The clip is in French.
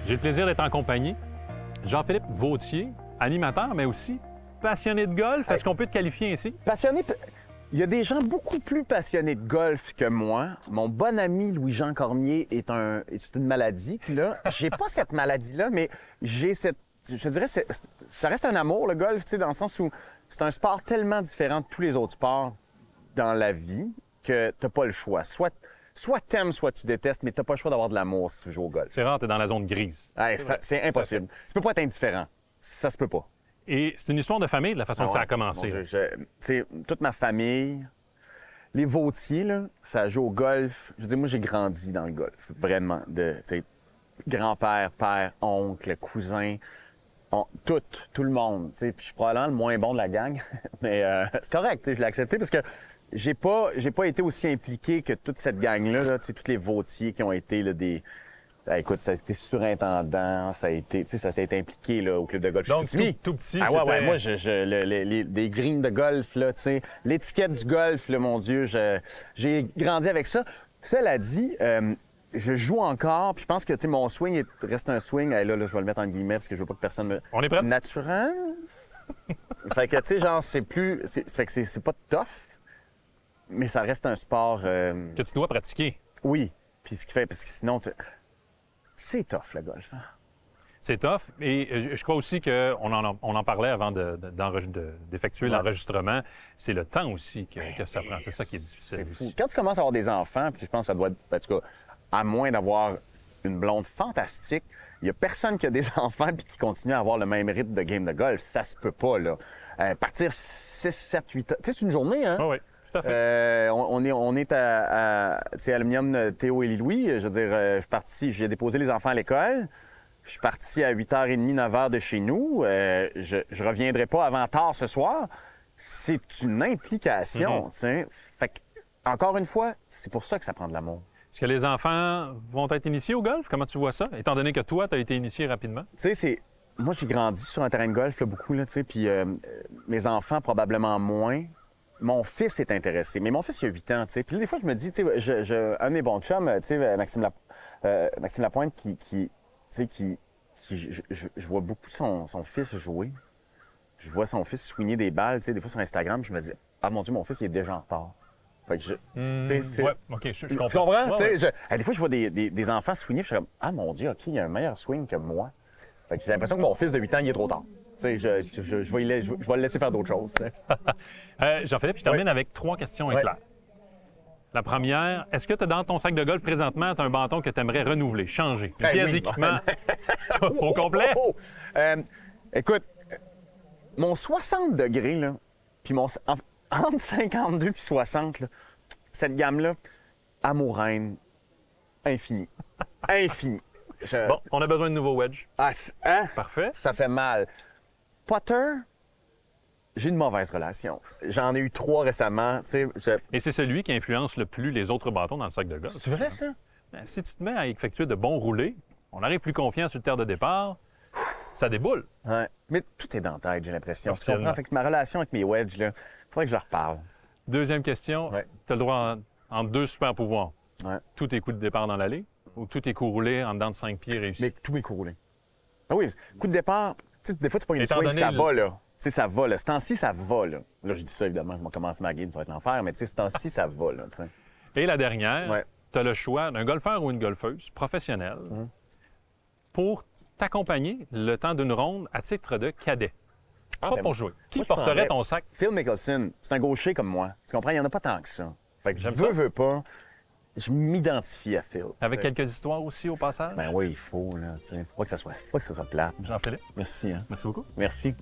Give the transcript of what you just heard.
J'ai le plaisir d'être en compagnie. Jean-Philippe Vauthier, animateur, mais aussi passionné de golf. Est-ce qu'on peut te qualifier ainsi? Passionné, il y a des gens beaucoup plus passionnés de golf que moi. Mon bon ami Louis-Jean Cormier c'est une maladie. Puis là, j'ai pas cette maladie-là, mais j'ai cette... Je dirais, ça reste un amour, le golf, tu sais, dans le sens où c'est un sport tellement différent de tous les autres sports dans la vie que t'as pas le choix. Soit t'aimes, soit tu détestes, mais t'as pas le choix d'avoir de l'amour si tu joues au golf. C'est rare, t'es dans la zone grise. Ouais, c'est impossible. Tu peux pas être indifférent. Ça se peut pas. Et c'est une histoire de famille, de la façon que ça a commencé. Bon, tu sais, toute ma famille, les Vauthier, là, ça joue au golf. Je veux dire, moi, j'ai grandi dans le golf, vraiment. Tu sais, grand-père, père, oncle, cousin, tout le monde. Tu sais, puis je suis probablement le moins bon de la gang, mais c'est correct, tu sais, je l'ai accepté parce que j'ai pas été aussi impliqué que toute cette gang-là, là, tu sais, tous les Vauthier qui ont été là, des... Écoute, ça a été surintendant, ça s'est été impliqué là, au club de golf. Donc, tout petit, ah ouais, moi, des greens de golf, là, tu sais, l'étiquette du golf, là, mon Dieu, j'ai grandi avec ça. Cela dit, je joue encore, puis je pense que, tu sais, mon swing reste un swing. Là, je vais le mettre en guillemets parce que je veux pas que personne me... On est prêt? Naturel. Fait que, tu sais, genre, fait que c'est pas tough, mais ça reste un sport... Que tu dois pratiquer. Oui. Puis ce qui fait... Parce que sinon... C'est tough, le golf. Hein? C'est tough. Et je crois aussi qu'on en parlait avant d'effectuer l'enregistrement. C'est le temps aussi que ça prend. C'est ça qui est difficile. C'est fou. Aussi. Quand tu commences à avoir des enfants, puis je pense que ça doit être... En tout cas, à moins d'avoir une blonde fantastique, il n'y a personne qui a des enfants puis qui continue à avoir le même rythme de game de golf. Ça se peut pas, là. Partir 6, 7, 8 heures... Tu sais, c'est une journée, hein? Oui, oui. Tout à fait. On est à Aluminium Théo et Louis. Je veux dire, je suis parti, j'ai déposé les enfants à l'école. Je suis parti à 8h30, 9h de chez nous. Je reviendrai pas avant tard ce soir. C'est une implication, tu sais. Fait que, encore une fois, c'est pour ça que ça prend de l'amour. Est-ce que les enfants vont être initiés au golf? Comment tu vois ça? Étant donné que toi, tu as été initié rapidement. Tu sais, moi, j'ai grandi sur un terrain de golf, là, beaucoup, là, tu sais, puis mes enfants, probablement moins. Mon fils est intéressé, mais mon fils, il a 8 ans, tu sais. Puis là, des fois, je me dis, tu sais, un de mes bons chums, tu sais, Maxime Lapointe, je vois beaucoup son fils jouer. Je vois son fils soigner des balles, tu sais, des fois sur Instagram, je me dis, ah mon Dieu, mon fils, il est déjà en retard. Fait que ouais, OK, je comprends. Tu comprends? Ouais, Des fois, je vois des enfants soigner, je suis comme, ah mon Dieu, OK, il a un meilleur swing que moi. Fait que j'ai l'impression que mon fils de 8 ans, il est trop tard. Tu sais, je vais le laisser faire d'autres choses. Jean-Philippe, je termine avec 3 questions éclairs. La première, est-ce que tu as dans ton sac de golf présentement un bâton que tu aimerais renouveler, changer? Une pièce d'équipement au complet? Écoute, mon 60 degrés, là, puis entre 52 puis 60, là, cette gamme-là, amouraine, infini. Infini. Bon, on a besoin de nouveaux wedges. Ah, hein? Parfait. Ça fait mal. Potter, j'ai une mauvaise relation. J'en ai eu 3 récemment. Et c'est celui qui influence le plus les autres bâtons dans le sac de golf. C'est vrai, ça? Ben, si tu te mets à effectuer de bons roulés, on arrive plus confiant sur le terre de départ, ça déboule. Ouais. Mais tout est dans la tête, j'ai l'impression. Tu comprends? Fait que ma relation avec mes wedges, il faudrait que je leur reparle. Deuxième question, tu as le droit entre 2 super pouvoirs. Ouais. Tous tes coups de départ dans l'allée ou tous tes coups roulés en dedans de 5 pieds réussis? Mais tous mes coups roulés. Ah oui, coup de départ, tu sais, des fois, tu pognes une swing, ça va, là. Tu sais, ça va, là. Ce temps-ci, ça va, là. Là, je dis ça, évidemment, je vais commencer ma game, ça va être l'enfer, mais tu sais, ce temps-ci, ça va, là. T'sais. Et la dernière, tu as le choix d'un golfeur ou une golfeuse professionnelle pour t'accompagner le temps d'une ronde à titre de cadet. Pas pour jouer. Qui porterait ton sac? Phil Mickelson, c'est un gaucher comme moi. Tu comprends? Il n'y en a pas tant que ça. Fait que je veux pas, je m'identifie à Phil. Avec quelques histoires aussi au passage? Ben oui, il faut, là. Faut pas que ça soit plate. Jean-Philippe? Merci, hein. Merci beaucoup. Merci.